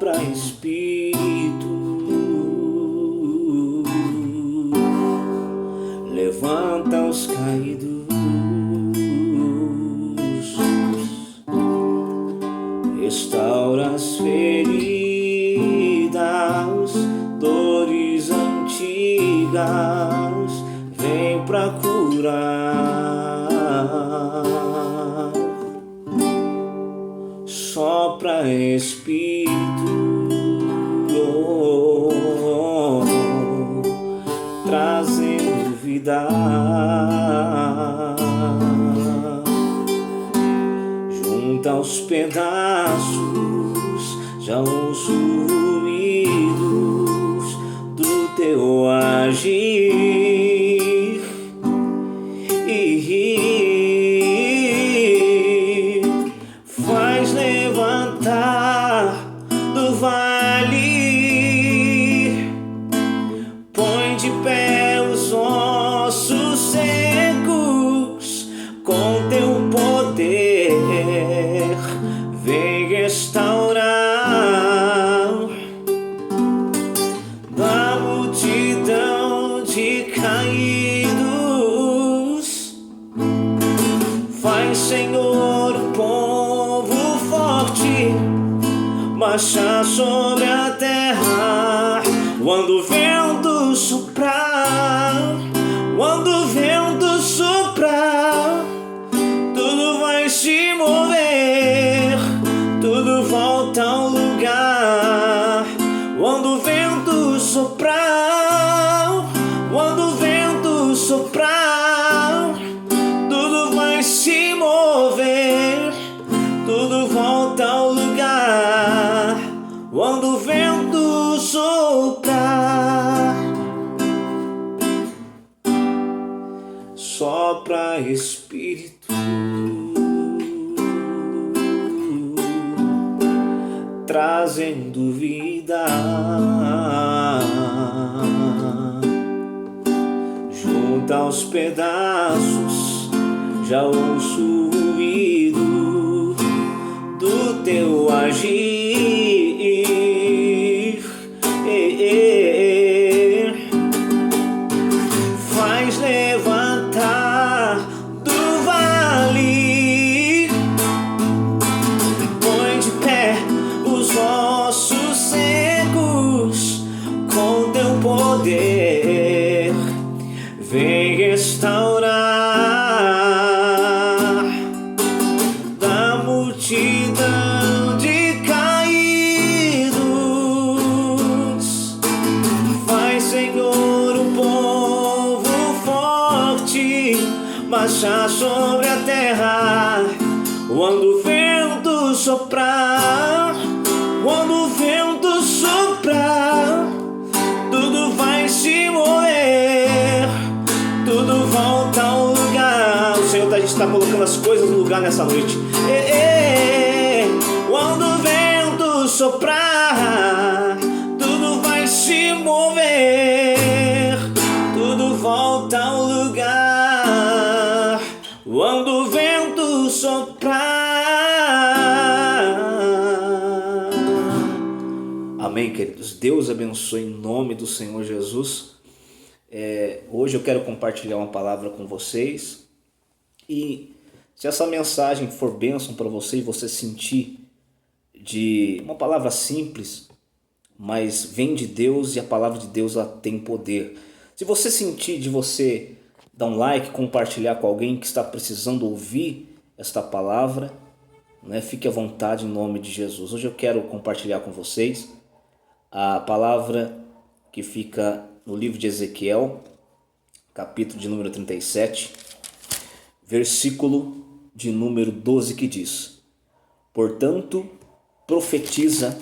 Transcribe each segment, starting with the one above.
sopra Espírito, levanta os caídos, restaura as feridas, dores antigas, vem pra curar. Sopra Espírito, trazendo vida. Junta os pedaços, já ouço ruídos do teu agir. Faz levantar do vale, põe de pé os ossos secos com teu poder, vem restaurar da multidão de caídos. Faz, Senhor, o povo forte marchar sobre a terra. Quando o vento soprar, quando o vento soprar, tudo vai se mover, tudo volta ao lugar. Quando o vento soprar, quando o vento soprar, tudo vai se mover, tudo volta ao lugar. Quando o vento soprar, sopra Espírito, trazendo vida. Junta os pedaços, já ouço o ruído do teu agir. Faz levantar do vale, põe de pé os ossos secos com teu poder, vem restaurar da multidão de caídos. Faz, Senhor, o povo forte marchar sobre a terra. Quando o vento soprar, quando o vento soprar, tudo vai se mover, tudo volta ao lugar. O Senhor está colocando as coisas no lugar nessa noite. Quando o vento soprar, tudo vai se mover, tudo volta ao lugar. Quando o vento soprar. Amém, queridos. Deus abençoe em nome do Senhor Jesus. Hoje eu quero compartilhar uma palavra com vocês, e se essa mensagem for bênção para você e você sentir de uma palavra simples, mas vem de Deus, e a palavra de Deus ela tem poder. Se você sentir de você dar um like, compartilhar com alguém que está precisando ouvir esta palavra, né? Fique à vontade em nome de Jesus. Hoje eu quero compartilhar com vocês a palavra que fica no livro de Ezequiel, capítulo de número 37, versículo de número 12, que diz: portanto, profetiza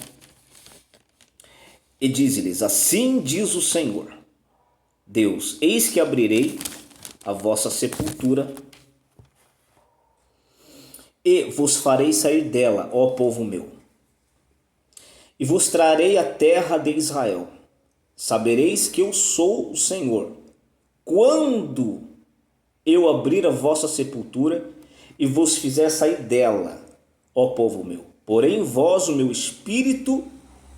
e dize-lhes: assim diz o Senhor Deus, eis que abrirei a vossa sepultura e vos farei sair dela, ó povo meu, e vos trarei a terra de Israel. Sabereis que eu sou o Senhor, quando eu abrir a vossa sepultura e vos fizer sair dela, ó povo meu. Porém vós o meu espírito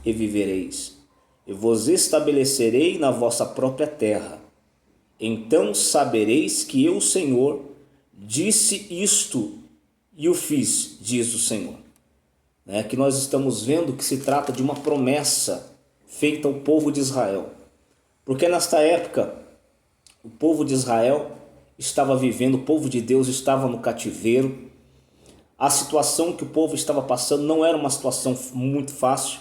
e vivereis, e vos estabelecerei na vossa própria terra. Então sabereis que eu, Senhor, disse isto e o fiz, diz o Senhor. Que nós estamos vendo que se trata de uma promessa feita ao povo de Israel. Porque nesta época, o povo de Israel estava vivendo, o povo de Deus estava no cativeiro. A situação que o povo estava passando não era uma situação muito fácil,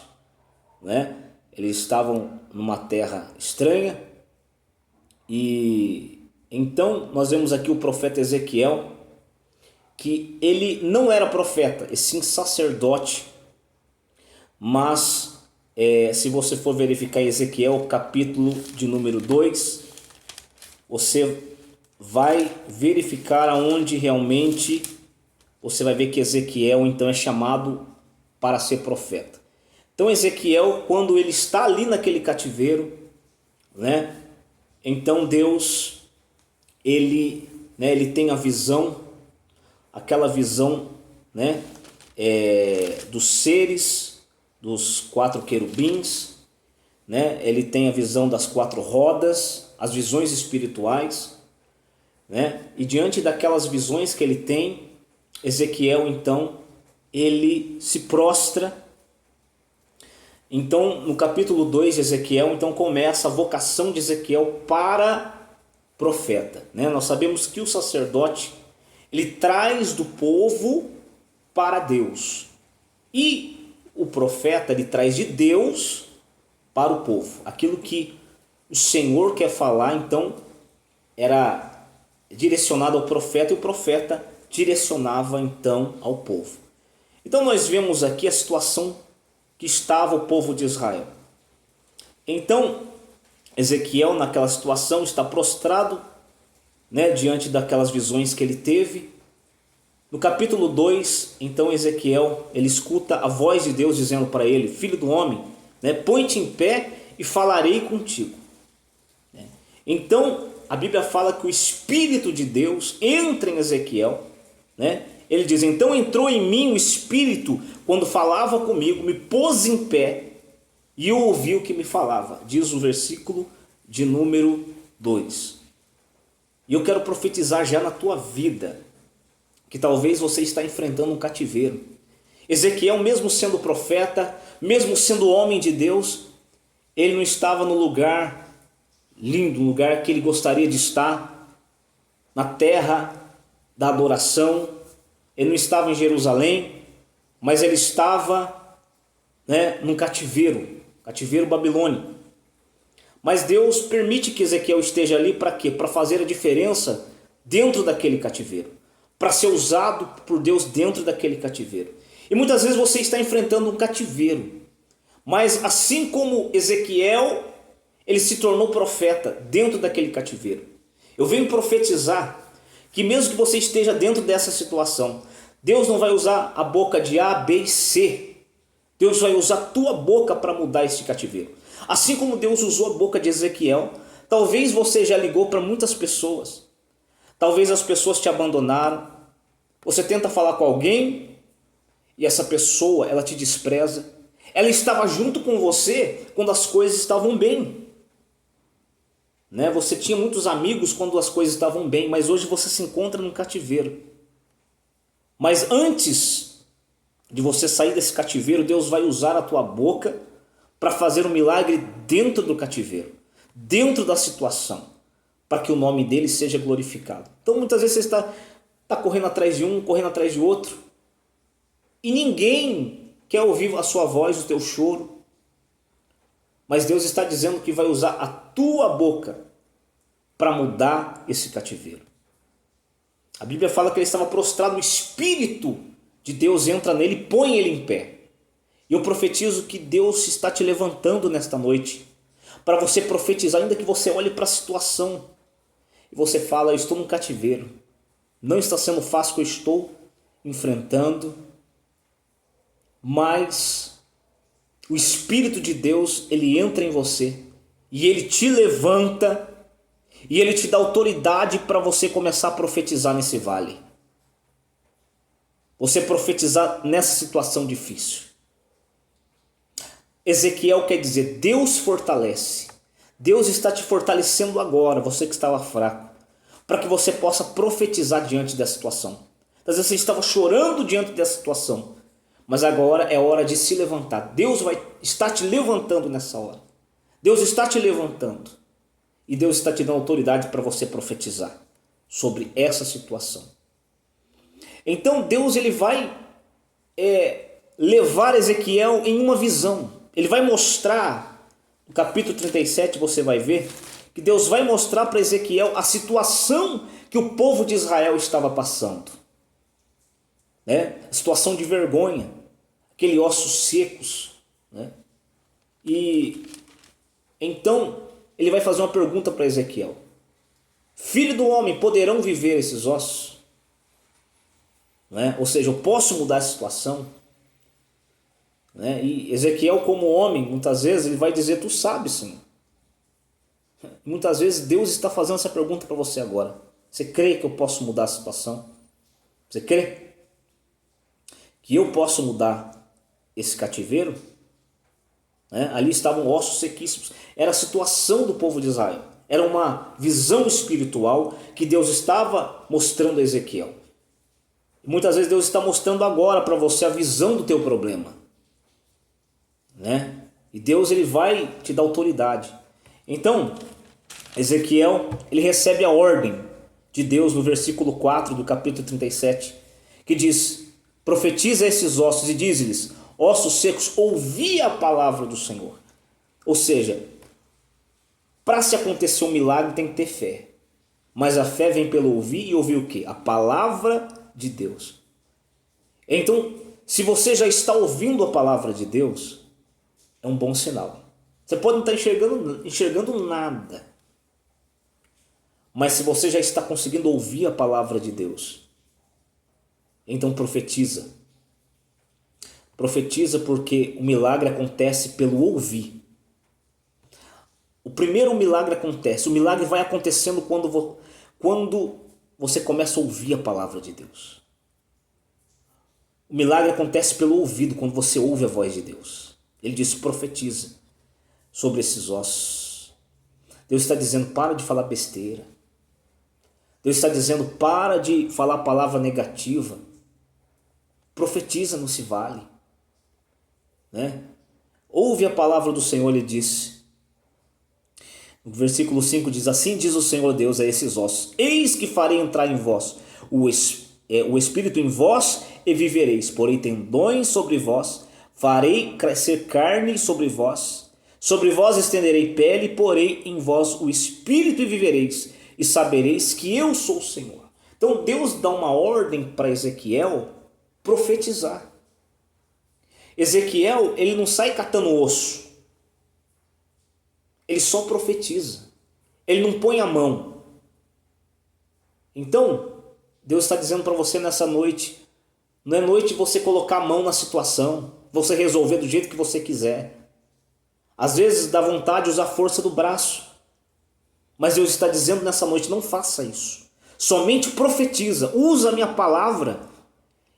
Eles estavam numa terra estranha. E então nós vemos aqui o profeta Ezequiel, que ele não era profeta, e sim sacerdote. Mas se você for verificar Ezequiel capítulo de número 2, você vai verificar aonde realmente você vai ver que Ezequiel então é chamado para ser profeta. Então Ezequiel, quando ele está ali naquele cativeiro, então Deus, ele tem a visão, aquela visão, dos seres, dos 4 querubins, Ele tem a visão das 4 rodas, as visões espirituais, E diante daquelas visões que ele tem, Ezequiel então, ele se prostra. Então no capítulo 2 de Ezequiel, então começa a vocação de Ezequiel para profeta. Nós sabemos que o sacerdote, ele traz do povo para Deus. E o profeta, ele traz de Deus para o povo. Aquilo que o Senhor quer falar, então, era direcionado ao profeta, e o profeta direcionava então ao povo. Então nós vemos aqui a situação que estava o povo de Israel. Então Ezequiel, naquela situação, está prostrado, diante daquelas visões que ele teve. No capítulo 2, então Ezequiel, ele escuta a voz de Deus dizendo para ele: filho do homem, põe-te em pé e falarei contigo. Então a Bíblia fala que o Espírito de Deus entra em Ezequiel, Ele diz: então entrou em mim o Espírito quando falava comigo, me pôs em pé e eu ouvi o que me falava, diz o versículo de número 2. E eu quero profetizar já na tua vida, que talvez você está enfrentando um cativeiro. Ezequiel, mesmo sendo profeta, mesmo sendo homem de Deus, ele não estava no lugar lindo, no lugar que ele gostaria de estar, na terra da adoração. Ele não estava em Jerusalém, mas ele estava num cativeiro babilônico. Mas Deus permite que Ezequiel esteja ali para quê? Para fazer a diferença dentro daquele cativeiro, para ser usado por Deus dentro daquele cativeiro. E muitas vezes você está enfrentando um cativeiro, mas assim como Ezequiel, ele se tornou profeta dentro daquele cativeiro. Eu venho profetizar que mesmo que você esteja dentro dessa situação, Deus não vai usar a boca de A, B e C. Deus vai usar a tua boca para mudar esse cativeiro. Assim como Deus usou a boca de Ezequiel, talvez você já ligou para muitas pessoas. Talvez as pessoas te abandonaram. Você tenta falar com alguém e essa pessoa, ela te despreza. Ela estava junto com você quando as coisas estavam bem. Você tinha muitos amigos quando as coisas estavam bem, mas hoje você se encontra num cativeiro. Mas antes de você sair desse cativeiro, Deus vai usar a tua boca para fazer um milagre dentro do cativeiro, dentro da situação, para que o nome dele seja glorificado. Então muitas vezes você está correndo atrás de um, correndo atrás de outro, e ninguém quer ouvir a sua voz, o teu choro. Mas Deus está dizendo que vai usar a tua boca para mudar esse cativeiro. A Bíblia fala que ele estava prostrado, o Espírito de Deus entra nele e põe ele em pé. E eu profetizo que Deus está te levantando nesta noite, para você profetizar, ainda que você olhe para a situação e você fala: eu estou num cativeiro, não está sendo fácil o que eu estou enfrentando, mas o Espírito de Deus, ele entra em você e ele te levanta e ele te dá autoridade para você começar a profetizar nesse vale. Você profetizar nessa situação difícil. Ezequiel quer dizer Deus fortalece. Deus está te fortalecendo agora, você que estava fraco, para que você possa profetizar diante da situação. Às vezes você estava chorando diante dessa situação, mas agora é hora de se levantar. Deus está te levantando nessa hora. Deus está te levantando. E Deus está te dando autoridade para você profetizar sobre essa situação. Então Deus ele vai levar Ezequiel em uma visão. Ele vai mostrar, no capítulo 37 você vai ver, que Deus vai mostrar para Ezequiel a situação que o povo de Israel estava passando. A situação de vergonha, aqueles ossos secos. E então ele vai fazer uma pergunta para Ezequiel: filho do homem, poderão viver esses ossos? Ou seja, eu posso mudar a situação? E Ezequiel, como homem, muitas vezes ele vai dizer: tu sabes, Senhor. Muitas vezes Deus está fazendo essa pergunta para você agora. Você crê que eu posso mudar a situação? Você crê que eu posso mudar esse cativeiro? Ali estavam ossos sequíssimos. Era a situação do povo de Israel. Era uma visão espiritual que Deus estava mostrando a Ezequiel. Muitas vezes Deus está mostrando agora para você a visão do teu problema. E Deus ele vai te dar autoridade. Então, Ezequiel ele recebe a ordem de Deus no versículo 4 do capítulo 37, que diz: profetiza esses ossos e diz-lhes: ossos secos, ouvi a palavra do Senhor. Ou seja, para se acontecer um milagre tem que ter fé. Mas a fé vem pelo ouvir, e ouvir o quê? A palavra de Deus. Então, se você já está ouvindo a palavra de Deus, é um bom sinal. Você pode não estar enxergando nada, mas se você já está conseguindo ouvir a palavra de Deus, então profetiza. Profetiza, porque o milagre acontece pelo ouvir. O primeiro milagre acontece, o milagre vai acontecendo quando você começa a ouvir a palavra de Deus. O milagre acontece pelo ouvido, quando você ouve a voz de Deus. Ele diz: profetiza sobre esses ossos. Deus está dizendo: para de falar besteira. Deus está dizendo: para de falar palavra negativa. Profetiza, não se vale. Ouve a palavra do Senhor, ele disse. No versículo 5 diz: assim diz o Senhor Deus a esses ossos: eis que farei entrar em vós o Espírito em vós e vivereis. Porei tendões sobre vós, farei crescer carne sobre vós estenderei pele, porei em vós o Espírito e vivereis, e sabereis que eu sou o Senhor. Então Deus dá uma ordem para Ezequiel profetizar. Ezequiel, ele não sai catando osso. Ele só profetiza. Ele não põe a mão. Então, Deus está dizendo para você nessa noite, não é noite de você colocar a mão na situação, você resolver do jeito que você quiser. Às vezes dá vontade de usar a força do braço. Mas Deus está dizendo nessa noite: não faça isso. Somente profetiza, usa a minha palavra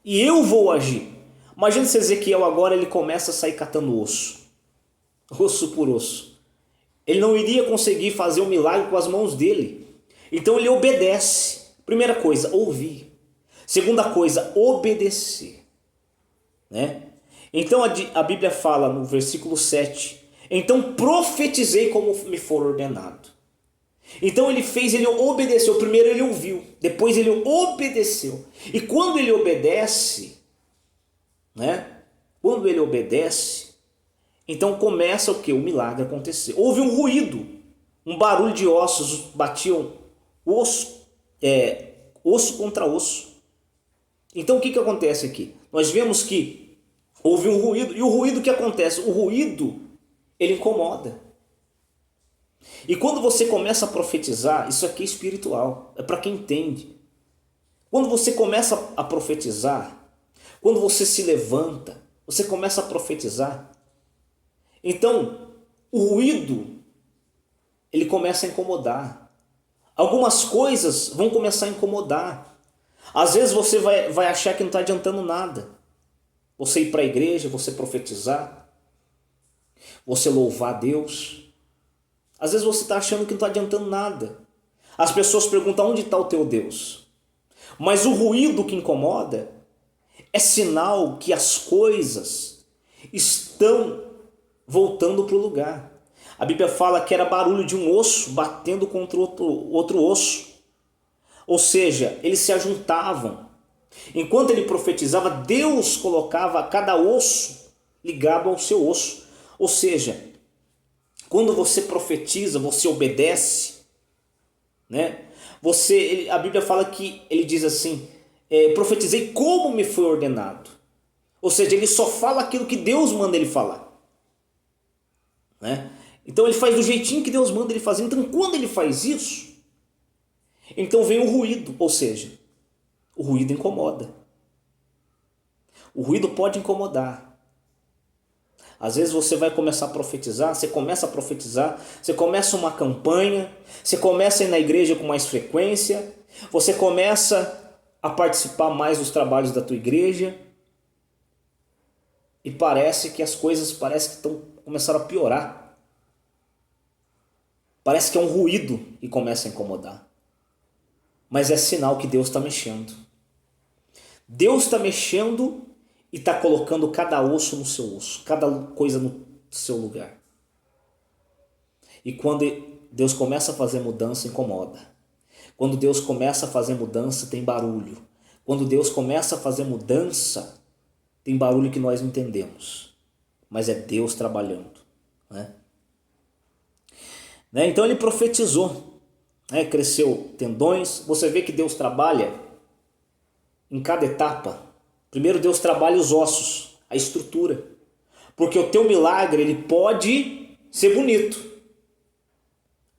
e eu vou agir. Imagina se Ezequiel agora ele começa a sair catando osso. Osso por osso. Ele não iria conseguir fazer um milagre com as mãos dele. Então ele obedece. Primeira coisa, ouvir. Segunda coisa, obedecer. Então a Bíblia fala no versículo 7: então profetizei como me for ordenado. Então ele obedeceu. Primeiro ele ouviu, depois ele obedeceu. E quando ele obedece, quando ele obedece, então começa o que? O milagre acontecer. Houve um ruído, um barulho de ossos batiam osso contra osso. Então o que acontece aqui? Nós vemos que houve um ruído, e o ruído que acontece? O ruído, ele incomoda. E quando você começa a profetizar, isso aqui é espiritual, é para quem entende. Quando você começa a profetizar, quando você se levanta, você começa a profetizar, então o ruído, ele começa a incomodar. Algumas coisas vão começar a incomodar. Às vezes você vai achar que não está adiantando nada. Você ir para a igreja, você profetizar. você louvar a Deus. Às vezes você está achando que não está adiantando nada. As pessoas perguntam: onde está o teu Deus? Mas o ruído que incomoda é sinal que as coisas estão voltando para o lugar. A Bíblia fala que era barulho de um osso batendo contra outro osso. Ou seja, eles se ajuntavam. Enquanto ele profetizava, Deus colocava cada osso ligado ao seu osso. Ou seja, quando você profetiza, você obedece, né? A Bíblia fala que ele diz assim: profetizei como me foi ordenado. Ou seja, ele só fala aquilo que Deus manda ele falar, né? Então ele faz do jeitinho que Deus manda ele fazer. Então quando ele faz isso, então vem o ruído. Ou seja, o ruído incomoda. O ruído pode incomodar. Às vezes você vai começar a profetizar, você começa uma campanha, você começa a ir na igreja com mais frequência, você começa a participar mais dos trabalhos da tua igreja e parece que as coisas começaram a piorar. Parece que é um ruído que começa a incomodar. Mas é sinal que Deus está mexendo. Deus está mexendo e está colocando cada osso no seu osso, cada coisa no seu lugar. E quando Deus começa a fazer mudança, incomoda. Quando Deus começa a fazer mudança, tem barulho. Quando Deus começa a fazer mudança, tem barulho que nós não entendemos. Mas é Deus trabalhando, né? Então ele profetizou, né? Cresceu tendões. Você vê que Deus trabalha em cada etapa. Primeiro Deus trabalha os ossos, a estrutura. Porque o teu milagre ele pode ser bonito,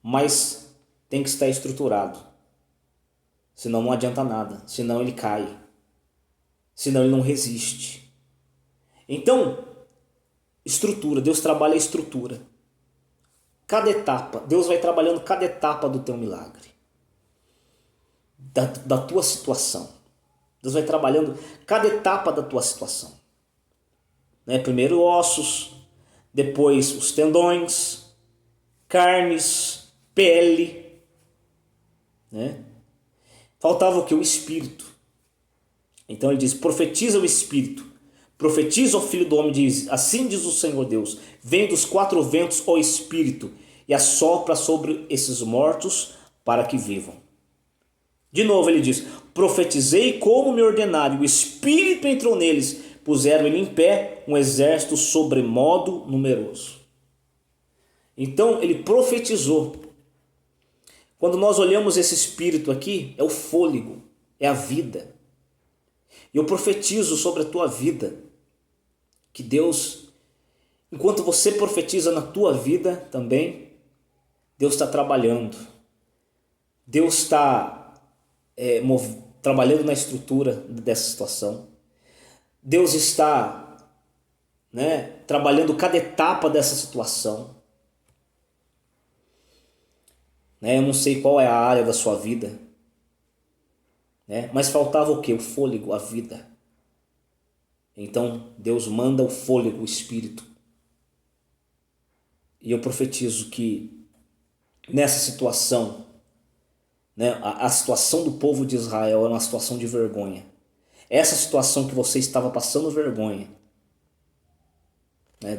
mas tem que estar estruturado. Senão não adianta nada, senão ele cai, senão ele não resiste. Então, estrutura, Deus trabalha a estrutura. Cada etapa, Deus vai trabalhando cada etapa do teu milagre, da tua situação. Deus vai trabalhando cada etapa da tua situação. Primeiro ossos, depois os tendões, carnes, pele. Faltava o que? O Espírito. Então ele diz: profetiza o Espírito. Profetiza o Filho do Homem, diz: assim diz o Senhor Deus, vem dos quatro ventos o Espírito e assopra sobre esses mortos para que vivam. De novo ele diz: profetizei como me ordenaram, o Espírito entrou neles, puseram ele em pé um exército sobremodo numeroso. Então ele profetizou. Quando nós olhamos esse Espírito aqui, é o fôlego, é a vida. E eu profetizo sobre a tua vida que Deus, enquanto você profetiza na tua vida também, Deus está trabalhando. Deus está trabalhando na estrutura dessa situação. Deus está trabalhando cada etapa dessa situação. Eu não sei qual é a área da sua vida, mas faltava o que? O fôlego, a vida. Então Deus manda o fôlego, o Espírito. E eu profetizo que nessa situação, a situação do povo de Israel era uma situação de vergonha. Essa situação que você estava passando vergonha,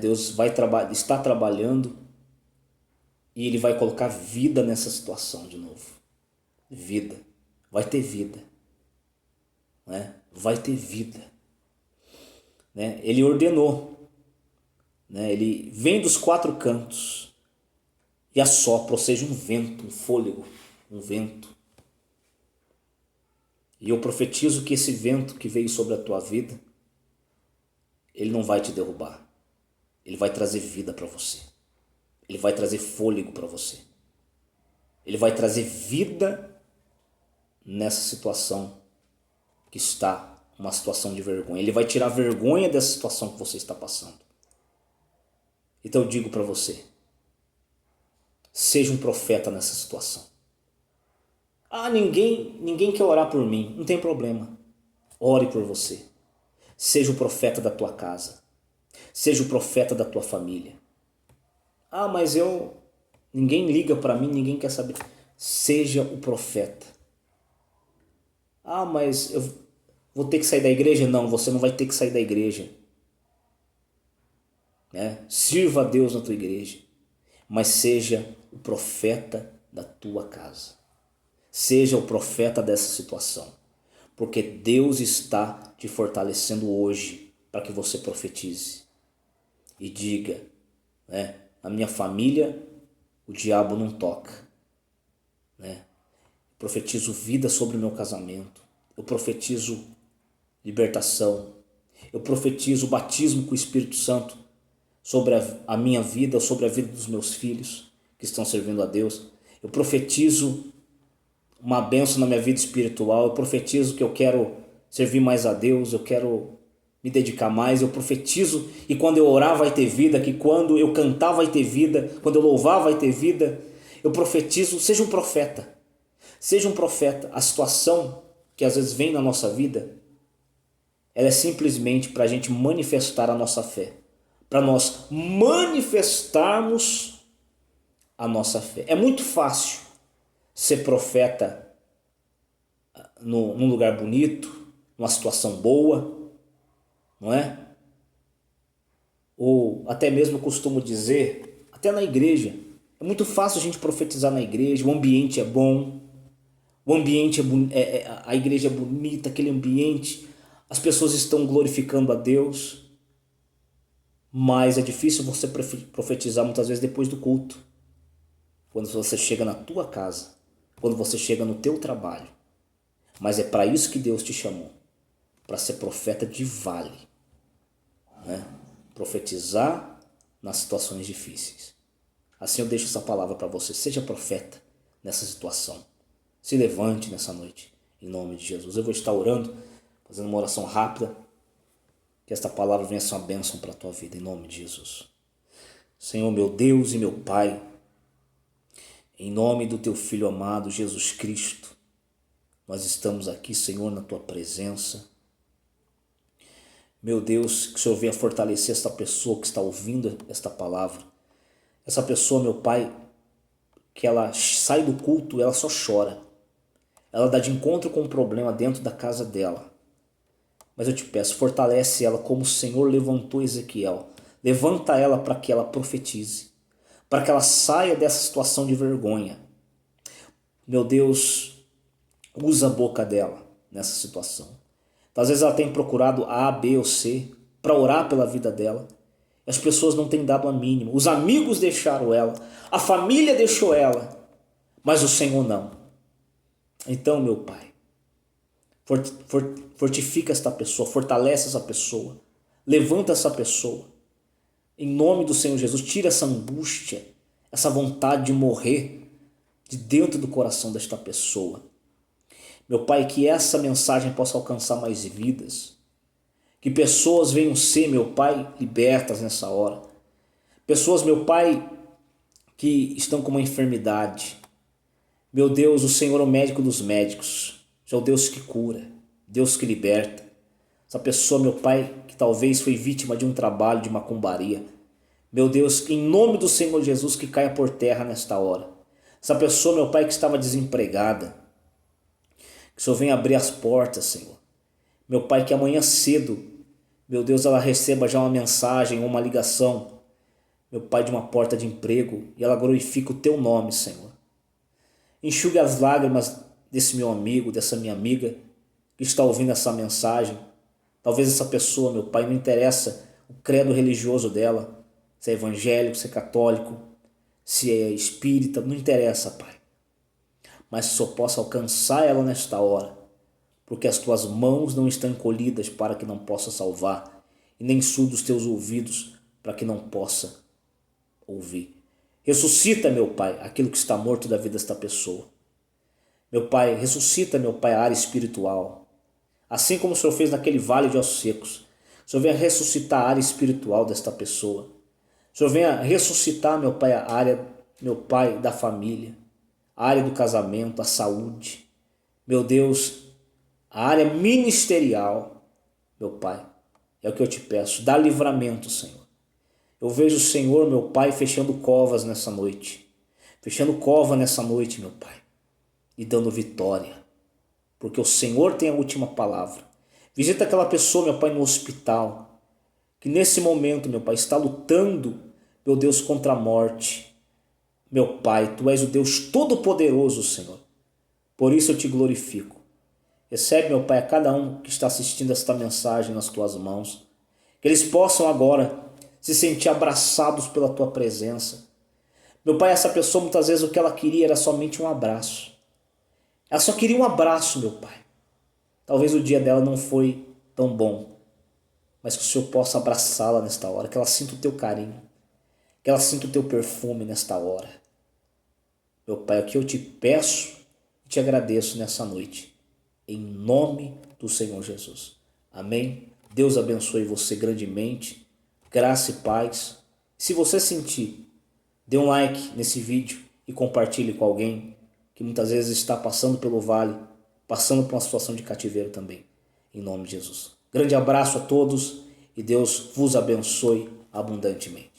Deus está trabalhando e Ele vai colocar vida nessa situação de novo. Vida. Vai ter vida. Vai ter vida. Ele ordenou. Ele vem dos quatro cantos e assopra, ou seja, um vento, um fôlego, um vento. E eu profetizo que esse vento que veio sobre a tua vida, ele não vai te derrubar. Ele vai trazer vida para você. Ele vai trazer fôlego para você. Ele vai trazer vida nessa situação que está uma situação de vergonha. Ele vai tirar a vergonha dessa situação que você está passando. Então eu digo para você, seja um profeta nessa situação. Ninguém quer orar por mim. Não tem problema. Ore por você. Seja o profeta da tua casa. Seja o profeta da tua família. Ah, mas ninguém liga para mim, ninguém quer saber. Seja o profeta. Ah, mas eu vou ter que sair da igreja? Não, você não vai ter que sair da igreja. Né? Sirva a Deus na tua igreja, mas seja o profeta da tua casa. Seja o profeta dessa situação, porque Deus está te fortalecendo hoje para que você profetize e diga, né? A minha família o diabo não toca, né? Profetizo vida sobre o meu casamento, eu profetizo libertação, eu profetizo o batismo com o Espírito Santo sobre a minha vida, sobre a vida dos meus filhos que estão servindo a Deus. Eu profetizo uma bênção na minha vida espiritual, eu profetizo que eu quero servir mais a Deus, eu quero me dedicar mais, eu profetizo e quando eu orar vai ter vida, que quando eu cantar vai ter vida, quando eu louvar vai ter vida. Eu profetizo, seja um profeta, seja um profeta. A situação que às vezes vem na nossa vida, ela é simplesmente para a gente manifestar a nossa fé, para nós manifestarmos a nossa fé. É muito fácil ser profeta num lugar bonito, numa situação boa, não é? Ou até mesmo eu costumo dizer, até na igreja. É muito fácil a gente profetizar na igreja, o ambiente é bom, o ambiente a igreja é bonita, aquele ambiente, as pessoas estão glorificando a Deus, mas é difícil você profetizar muitas vezes depois do culto, quando você chega na tua casa, quando você chega no teu trabalho. Mas é para isso que Deus te chamou, para ser profeta de vale, né? Profetizar nas situações difíceis. Assim eu deixo essa palavra para você. Seja profeta nessa situação. Se levante nessa noite, em nome de Jesus. Eu vou estar orando, fazendo uma oração rápida, que esta palavra venha ser uma bênção para a tua vida, em nome de Jesus. Senhor, meu Deus e meu Pai, em nome do teu Filho amado, Jesus Cristo, nós estamos aqui, Senhor, na tua presença. Meu Deus, que o Senhor venha fortalecer esta pessoa que está ouvindo esta palavra. Essa pessoa, meu Pai, que ela sai do culto, ela só chora. Ela dá de encontro com um problema dentro da casa dela. Mas eu te peço, fortalece ela como o Senhor levantou Ezequiel. Levanta ela para que ela profetize, para que ela saia dessa situação de vergonha. Meu Deus, usa a boca dela nessa situação. Às vezes ela tem procurado A, B ou C para orar pela vida dela. E as pessoas não têm dado a mínima. Os amigos deixaram ela, a família deixou ela, mas o Senhor não. Então, meu Pai, fortifica esta pessoa, fortalece essa pessoa, levanta essa pessoa. Em nome do Senhor Jesus, tira essa angústia, essa vontade de morrer de dentro do coração desta pessoa. Meu Pai, que essa mensagem possa alcançar mais vidas. Que pessoas venham ser, meu Pai, libertas nessa hora. Pessoas, meu Pai, que estão com uma enfermidade. Meu Deus, o Senhor é o médico dos médicos. É o Deus que cura, Deus que liberta. Essa pessoa, meu Pai, que talvez foi vítima de um trabalho de macumbaria. Meu Deus, em nome do Senhor Jesus, que caia por terra nesta hora. Essa pessoa, meu Pai, que estava desempregada. Que o Senhor venha abrir as portas, Senhor. Meu Pai, que amanhã cedo, meu Deus, ela receba já uma mensagem ou uma ligação, meu Pai, de uma porta de emprego e ela glorifique o teu nome, Senhor. Enxugue as lágrimas desse meu amigo, dessa minha amiga que está ouvindo essa mensagem. Talvez essa pessoa, meu Pai, não interessa o credo religioso dela, se é evangélico, se é católico, se é espírita, não interessa, Pai. Mas que o Senhor possa alcançar ela nesta hora, porque as tuas mãos não estão encolhidas para que não possa salvar, e nem surdos os teus ouvidos para que não possa ouvir. Ressuscita, meu Pai, aquilo que está morto da vida desta pessoa. Meu Pai, ressuscita, meu Pai, a área espiritual. Assim como o Senhor fez naquele vale de ossos secos, o Senhor venha ressuscitar a área espiritual desta pessoa. O Senhor venha ressuscitar, meu Pai, a área, meu Pai, da família, a área do casamento, a saúde. Meu Deus, a área ministerial, meu Pai, é o que eu te peço. Dá livramento, Senhor. Eu vejo o Senhor, meu Pai, fechando covas nessa noite. Fechando cova nessa noite, meu Pai. E dando vitória. Porque o Senhor tem a última palavra. Visita aquela pessoa, meu Pai, no hospital. Que nesse momento, meu Pai, está lutando, meu Deus, contra a morte. Meu Pai, Tu és o Deus Todo-Poderoso, Senhor. Por isso eu Te glorifico. Recebe, meu Pai, a cada um que está assistindo esta mensagem nas Tuas mãos. Que eles possam agora se sentir abraçados pela Tua presença. Meu Pai, essa pessoa muitas vezes o que ela queria era somente um abraço. Ela só queria um abraço, meu Pai. Talvez o dia dela não foi tão bom, mas que o Senhor possa abraçá-la nesta hora, que ela sinta o Teu carinho, que ela sinta o Teu perfume nesta hora. Meu Pai, é o que eu Te peço e Te agradeço nessa noite, em nome do Senhor Jesus. Amém? Deus abençoe você grandemente, graça e paz. Se você sentir, dê um like nesse vídeo e compartilhe com alguém que muitas vezes está passando pelo vale, passando por uma situação de cativeiro também, em nome de Jesus. Grande abraço a todos e Deus vos abençoe abundantemente.